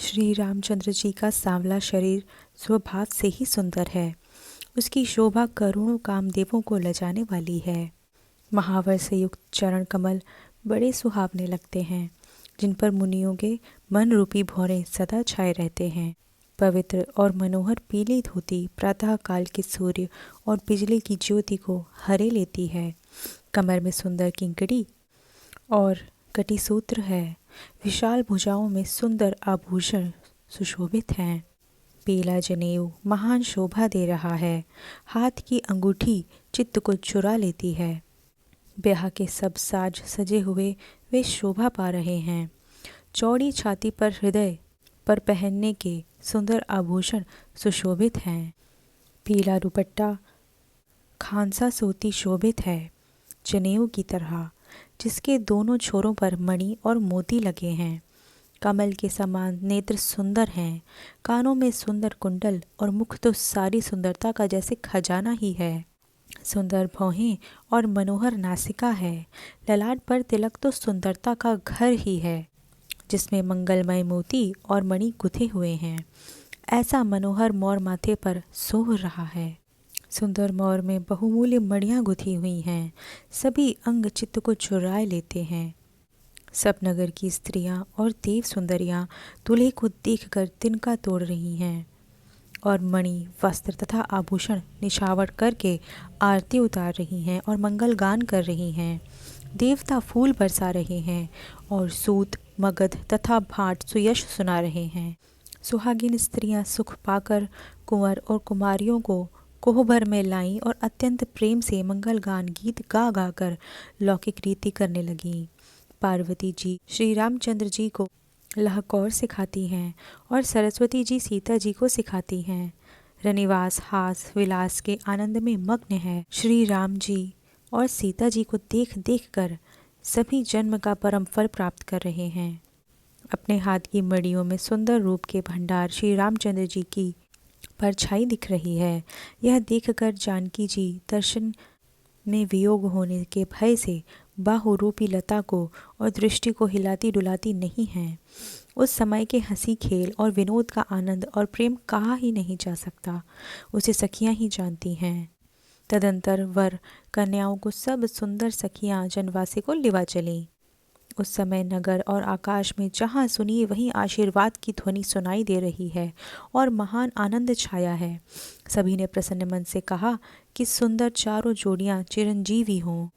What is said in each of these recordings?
श्री रामचंद्र जी का सांवला शरीर स्वभाव से ही सुंदर है। उसकी शोभा करोड़ों कामदेवों को लजाने वाली है। महावर से युक्त चरण कमल बड़े सुहावने लगते हैं, जिन पर मुनियों के मन रूपी भौरे सदा छाए रहते हैं। पवित्र और मनोहर पीली धोती प्रातः काल के सूर्य और बिजली की ज्योति को हरे लेती है। कमर में सुंदर किंकड़ी और कटिसूत्र है। विशाल भुजाओं में सुंदर आभूषण सुशोभित हैं। पीला जनेऊ महान शोभा दे रहा है। हाथ की अंगूठी चित्त को चुरा लेती है। ब्याह के सब साज सजे हुए वे शोभा पा रहे हैं। चौड़ी छाती पर हृदय पर पहनने के सुंदर आभूषण सुशोभित हैं। पीला दुपट्टा खांसा सोती शोभित है, जनेऊ की तरह, जिसके दोनों छोरों पर मणि और मोती लगे हैं। कमल के समान नेत्र सुंदर हैं। कानों में सुंदर कुंडल और मुख तो सारी सुंदरता का जैसे खजाना ही है। सुंदर भौहें और मनोहर नासिका है। ललाट पर तिलक तो सुंदरता का घर ही है, जिसमें मंगलमय मोती और मणि गुथे हुए हैं। ऐसा मनोहर मोर माथे पर सोह रहा है। सुंदर मोर में बहुमूल्य मणियाँ गुथी हुई हैं। सभी अंग चित्त को चुराए लेते हैं। सब नगर की स्त्रियां और देव सुंदरियां दूल्हे को देखकर तिनका तोड़ रही हैं और मणि वस्त्र तथा आभूषण निछावर करके आरती उतार रही हैं और मंगल गान कर रही हैं। देवता फूल बरसा रहे हैं और सूत मगध तथा भाट सुयश सुना रहे हैं। सुहागिन स्त्रियां सुख पाकर कुंवर और कुमारियों को कोहबर में लाई और अत्यंत प्रेम से मंगल गान गीत गा गा कर लौकिक रीति करने लगीं। पार्वती जी श्री रामचंद्र जी को लहकौर सिखाती हैं और सरस्वती जी सीता जी को सिखाती हैं। रनिवास हास विलास के आनंद में मग्न है। श्री राम जी और सीता जी को देख देख कर सभी जन्म का परम फल प्राप्त कर रहे हैं। अपने हाथ की मड़ियों में सुंदर रूप के भंडार श्री रामचंद्र जी की परछाई दिख रही है। यह देखकर जानकी जी दर्शन में वियोग होने के भय से बाहु रूपी लता को और दृष्टि को हिलाती डुलाती नहीं हैं। उस समय के हंसी खेल और विनोद का आनंद और प्रेम कहा ही नहीं जा सकता, उसे सखियां ही जानती हैं। तदंतर वर कन्याओं को सब सुंदर सखियां जनवासी को लिवा चलीं। उस समय नगर और आकाश में जहाँ सुनिए वहीं आशीर्वाद की ध्वनि सुनाई दे रही है और महान आनंद छाया है। सभी ने प्रसन्न मन से कहा कि सुंदर चारों जोड़ियां चिरंजीवी हों।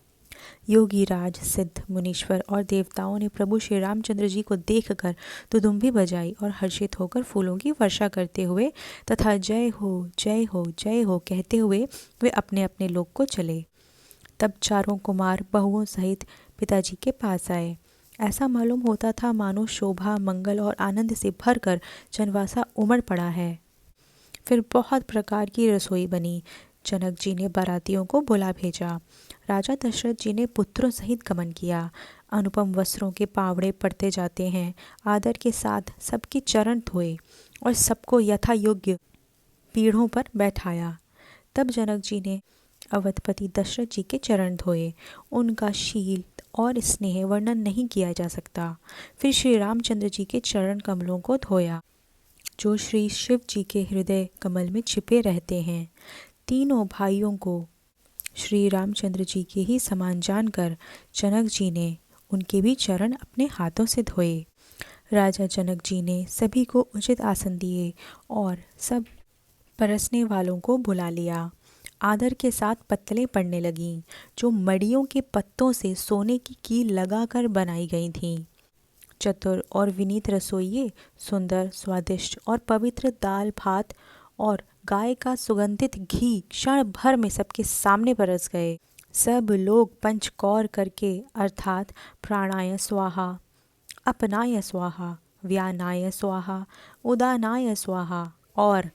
योगी राज सिद्ध मुनीश्वर और देवताओं ने प्रभु श्री रामचंद्र जी को देखकर दुदुम्भी बजाई और हर्षित होकर फूलों की वर्षा करते हुए तथा जय हो जय हो जय हो कहते हुए वे अपने अपने लोक को चले। तब चारों कुमार बहुओं सहित पिताजी के पास आए। ऐसा मालूम होता था मानो शोभा मंगल और आनंद से भरकर जनवासा उमड़ पड़ा है। फिर बहुत प्रकार की रसोई बनी। जनक जी ने बारातियों को बुला भेजा। राजा दशरथ जी ने पुत्रों सहित गमन किया। अनुपम वस्त्रों के पावड़े पड़ते जाते हैं। आदर के साथ सबके चरण धोए और सबको यथा योग्य पीढ़ों पर बैठाया। तब जनक जी ने अवधपति दशरथ जी के चरण धोए। उनका शील और स्नेह वर्णन नहीं किया जा सकता। फिर श्री रामचंद्र जी के चरण कमलों को धोया, जो श्री शिव जी के हृदय कमल में छिपे रहते हैं। तीनों भाइयों को श्री रामचंद्र जी के ही समान जानकर जनक जी ने उनके भी चरण अपने हाथों से धोए। राजा जनक जी ने सभी को उचित आसन दिए और सब परसने वालों को बुला लिया। आदर के साथ पत्तलें पड़ने लगीं, जो मड़ियों के पत्तों से सोने की कील लगाकर बनाई गई थीं। चतुर और विनीत रसोइये सुंदर स्वादिष्ट और पवित्र दाल भात और गाय का सुगंधित घी क्षण भर में सबके सामने बरस गए। सब लोग पंचकौर करके अर्थात प्राणाय स्वाहा, अपनाय स्वाहा, व्यानाय स्वाहा, उदानाय स्वाहा और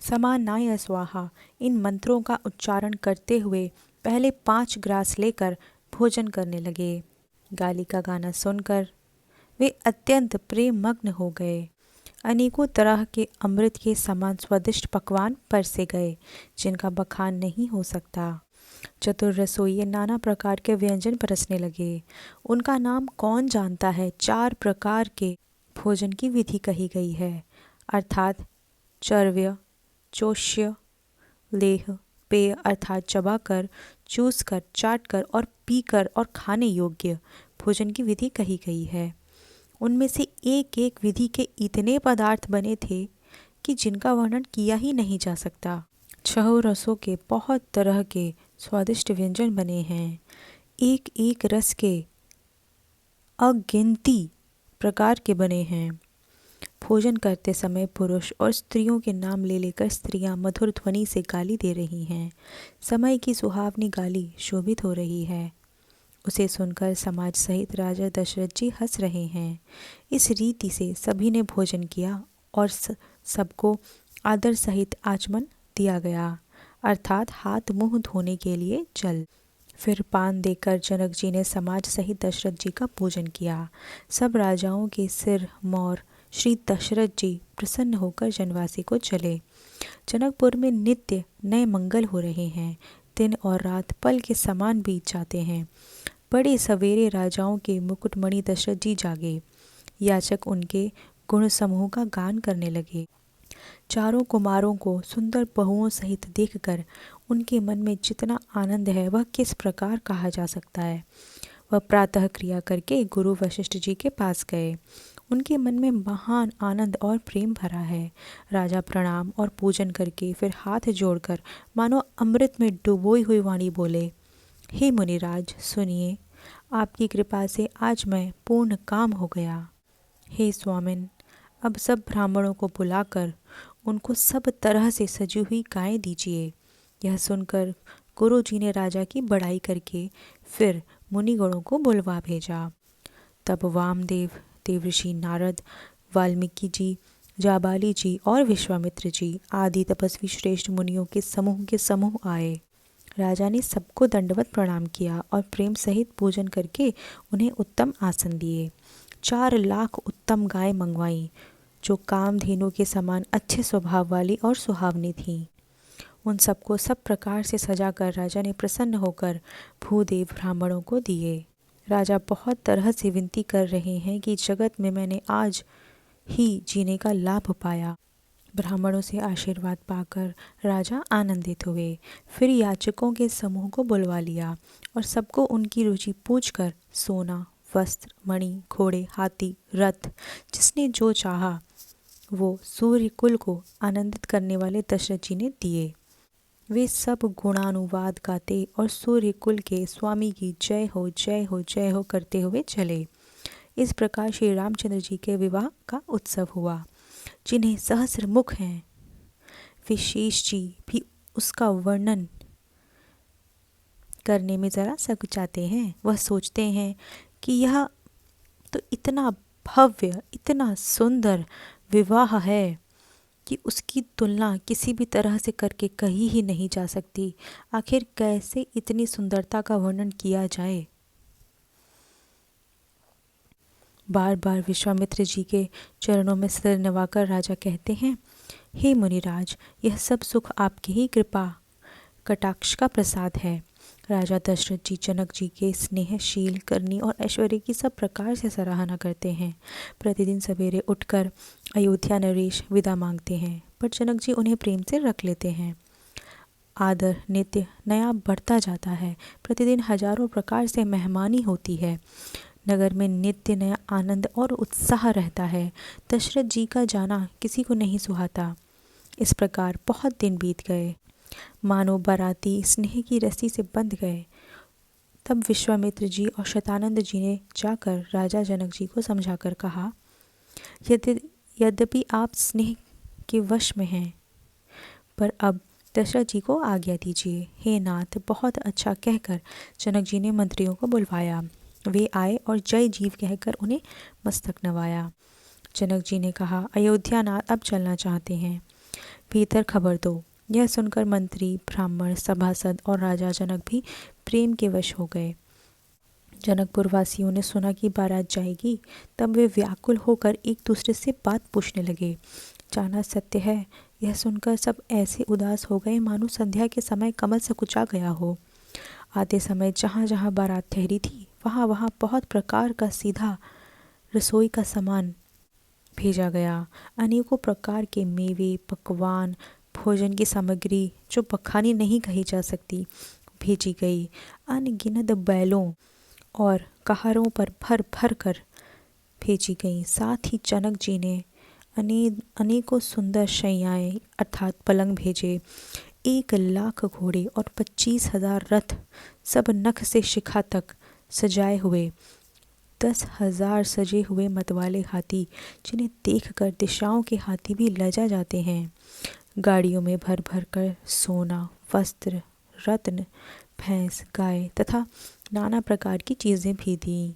समानाय स्वाहा इन मंत्रों का उच्चारण करते हुए पहले 5 ग्रास लेकर भोजन करने लगे। गाली का गाना सुनकर वे अत्यंत प्रेम मग्न हो गए। अनेकों तरह के अमृत के समान स्वादिष्ट पकवान परसे गए, जिनका बखान नहीं हो सकता। चतुर रसोइये नाना प्रकार के व्यंजन परसने लगे। उनका नाम कौन जानता है। 4 प्रकार के भोजन की विधि कही गई है, अर्थात चर्व्य, चोष्य, लेह, पेय अर्थात चबाकर, चूसकर, चाटकर और पीकर और खाने योग्य भोजन की विधि कही गई है। उनमें से एक एक विधि के इतने पदार्थ बने थे कि जिनका वर्णन किया ही नहीं जा सकता। 6 रसों के बहुत तरह के स्वादिष्ट व्यंजन बने हैं। एक एक रस के अगिनती प्रकार के बने हैं। भोजन करते समय पुरुष और स्त्रियों के नाम ले लेकर स्त्रियां मधुर ध्वनि से गाली दे रही हैं। समय की सुहावनी गाली शोभित हो रही है। उसे सुनकर समाज सहित राजा दशरथ जी हंस रहे हैं। इस रीति से सभी ने भोजन किया और सबको आदर सहित आचमन दिया गया, अर्थात हाथ मुंह धोने के लिए जल। फिर पान देकर जनक जी ने समाज सहित दशरथ जी का पूजन किया। सब राजाओं के सिर मोर श्री दशरथ जी प्रसन्न होकर जनवासी को चले। जनकपुर में नित्य नए मंगल हो रहे हैं। दिन और रात पल के समान बीत जाते हैं। बड़े सवेरे राजाओं के मुकुटमणि दशरथ जी जागे। याचक उनके गुण समूह का गान करने लगे। चारों कुमारों को सुंदर बहुओं सहित देखकर उनके मन में जितना आनंद है वह किस प्रकार कहा जा सकता है। वह प्रातः क्रिया करके गुरु वशिष्ठ जी के पास गए। उनके मन में महान आनंद और प्रेम भरा है। राजा प्रणाम और पूजन करके फिर हाथ जोड़कर मानो अमृत में डुबोई हुई वाणी बोले, हे मुनिराज सुनिए, आपकी कृपा से आज मैं पूर्ण काम हो गया। हे स्वामिन, अब सब ब्राह्मणों को बुलाकर उनको सब तरह से सजी हुई गायें दीजिए। यह सुनकर गुरु जी ने राजा की बड़ाई करके फिर मुनिगणों को बुलवा भेजा। तब वामदेव, देवऋषि नारद, वाल्मीकि जी, जाबाली जी और विश्वामित्र जी आदि तपस्वी श्रेष्ठ मुनियों के समूह आए। राजा ने सबको दंडवत प्रणाम किया और प्रेम सहित पूजन करके उन्हें उत्तम आसन दिए। 4 लाख उत्तम गाय मंगवाई जो कामधेनु के समान अच्छे स्वभाव वाली और सुहावनी थीं। उन सबको सब प्रकार से सजाकर राजा ने प्रसन्न होकर भूदेव ब्राह्मणों को दिए। राजा बहुत तरह से विनती कर रहे हैं कि जगत में मैंने आज ही जीने का लाभ पाया। ब्राह्मणों से आशीर्वाद पाकर राजा आनंदित हुए। फिर याचकों के समूह को बुलवा लिया और सबको उनकी रुचि पूछकर सोना, वस्त्र, मणि, घोड़े, हाथी, रथ जिसने जो चाहा वो सूर्य कुल को आनंदित करने वाले दशरथ जी ने दिए। वे सब गुणानुवाद गाते और सूर्य कुल के स्वामी की जय हो जय हो जय हो करते हुए चले। इस प्रकार श्री रामचंद्र जी के विवाह का उत्सव हुआ। जिन्हें सहस्र मुख हैं, विशेष जी भी उसका वर्णन करने में ज़रा सकुचाते हैं। वह सोचते हैं कि यह तो इतना भव्य, इतना सुंदर विवाह है कि उसकी तुलना किसी भी तरह से करके कही ही नहीं जा सकती। आखिर कैसे इतनी सुंदरता का वर्णन किया जाए। बार बार विश्वामित्र जी के चरणों में सिर नवाकर राजा कहते हैं, हे मुनिराज, यह सब सुख आपकी ही कृपा कटाक्ष का प्रसाद है। राजा दशरथ जी जनक जी के स्नेहशील, करनी और ऐश्वर्य की सब प्रकार से सराहना करते हैं। प्रतिदिन सवेरे उठकर अयोध्या नरेश विदा मांगते हैं, पर जनक जी उन्हें प्रेम से रख लेते हैं। आदर नित्य नया बढ़ता जाता है। प्रतिदिन हजारों प्रकार से मेहमानी होती है। नगर में नित्य नया आनंद और उत्साह रहता है। दशरथ जी का जाना किसी को नहीं सुहाता। इस प्रकार बहुत दिन बीत गए। मानो बाराती स्नेह की रस्सी से बंध गए। तब विश्वामित्र जी और शतानंद जी ने जाकर राजा जनक जी को समझाकर कहा, यद्यपि आप स्नेह के वश में हैं, पर अब दशरथ जी को आज्ञा दीजिए। हे नाथ, बहुत अच्छा कहकर जनक जी ने मंत्रियों को बुलवाया। वे आए और जय जीव कहकर उन्हें मस्तक नवाया। जनक जी ने कहा, अयोध्या नाथ अब चलना चाहते हैं, भीतर खबर दो। यह सुनकर मंत्री, ब्राह्मण, सभासद और राजा जनक भी प्रेम के वश हो गए। जनकपुर वासियों ने सुना कि बारात जाएगी, तब वे व्याकुल होकर एक दूसरे से बात पूछने लगे। जाना सत्य है, यह सुनकर सब ऐसे उदास हो गए मानो संध्या के समय कमल सकुचा गया हो। आते समय जहाँ जहाँ बारात ठहरी थी वहाँ वहाँ बहुत प्रकार का सीधा रसोई का सामान भेजा गया। अनेकों प्रकार के मेवे, पकवान, भोजन की सामग्री जो बखानी नहीं कही जा सकती भेजी गई। अनगिनत बैलों और कहारों पर भर भर कर भेजी गई। साथ ही जनक जी ने अनेकों सुंदर शैयाएँ अर्थात पलंग भेजे। 1 लाख घोड़े और 25,000 रथ, सब नख से शिखा तक सजाए हुए। 10,000 सजे हुए मतवाले हाथी, जिन्हें देखकर दिशाओं के हाथी भी लजा जाते हैं। गाड़ियों में भर भर कर सोना, वस्त्र, रत्न, भैंस, गाय तथा नाना प्रकार की चीज़ें भी थीं।